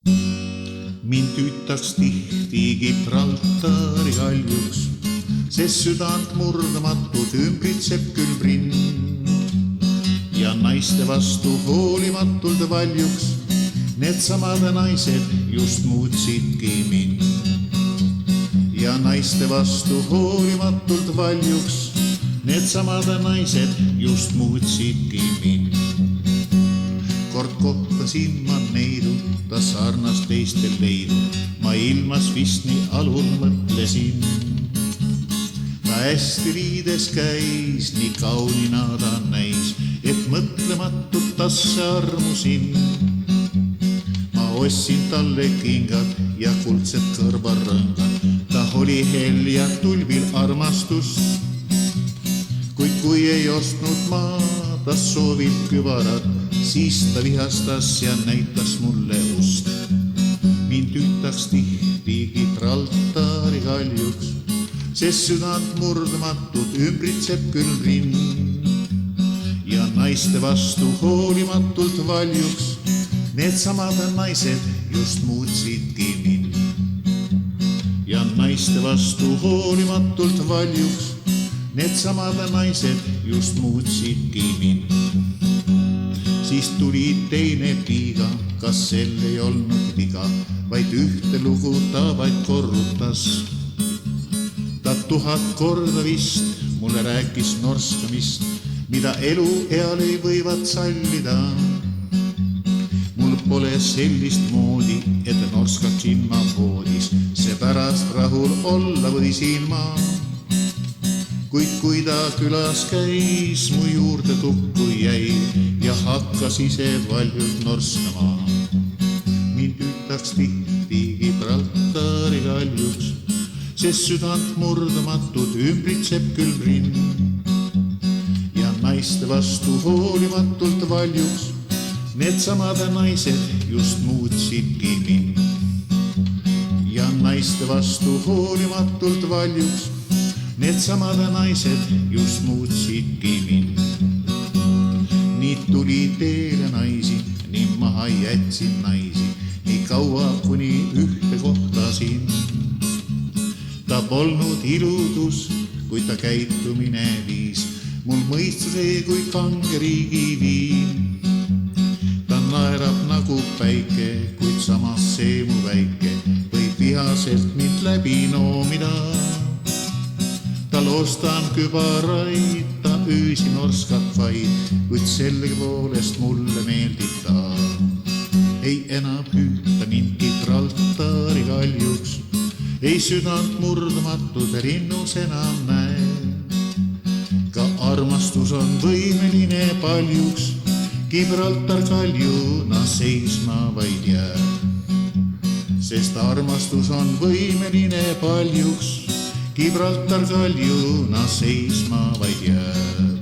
Mind tüütaks tihti Gibraltari kaljuks, sest südant murdamatult ümbritseb külmrinn ja naiste vastu hoolimatult valjuks. Needsamad naised just muutsidki mind ja naiste vastu hoolimatult valjuks. Needsamad naised just muutsidki mind. Kord kohtasin ma neidu, ta sarnast teistel leidu. Ma ilmas vist nii alul mõtlesin. Ta hästi riides käis, nii kaunina ta näis, et mõtlematult tasse armusin. Ma ostsin talle kingad ja kuldsed kõrvarõngad. Ta oli hell ja tulbil armastus. Kuid kui ei ostnud ma ta soovib kübarat, siis ta vihastas ja näitas mulle ust. Mind tüütaks tihti Gibraltari kaljuks, sest südant murdamatult ümbritseb külmrinn ja naiste vastu hoolimatult valjuks. Needsamad naised just muutsidki mind ja naiste vastu hoolimatult valjuks. Needsamad naised just muutsidki mind. Siis tuli teine piiga, kas sel ei olnud viga, vaid ühte lugu ta vaid korrutas. Ta 1000 korda vist mulle rääkis norskamist, mida elueal ei võivad sallida. Mul pole sellist moodi, et norskaksin ma voodis, seepärast rahul olla võisin ma. Kuid kui ta külas käis, mu juurde tukku jäi ja hakkas ise valjult norskama. Mind tüütaks tihti Gibraltari kaljuks, sest südant murdamatult ümbritseb külmrinn ja naiste vastu hoolimatult valjuks. Needsamad naised just muutsidki mind ja naiste vastu hoolimatult valjuks. Needsamad naised just muutsidki mind. Nii tuli teele naisi, nii maha jätsin naisi, nii kaua kuni ühte kohtasin. Ta polnud iludus, kuid ta käitumine viis mul mõistuse kui kange riigi viin. Ta naerab nagu päike, kuid samas see mu väike võib vihaselt mind läbi noomida. Tal ostan kübaraid, ta öösi norskat vaid, kuid sellegipoolest mulle meeldib ta. Ei enam hüüta mind Gibraltari kaljuks, ei südant murdamatult rinnus enam näe. Ka armastus on võimeline paljuks, Gibraltar kaljuna seisma vaid jääb. Sest armastus on võimeline paljuks, Gibraltar kaljuna seisma vaid jääb.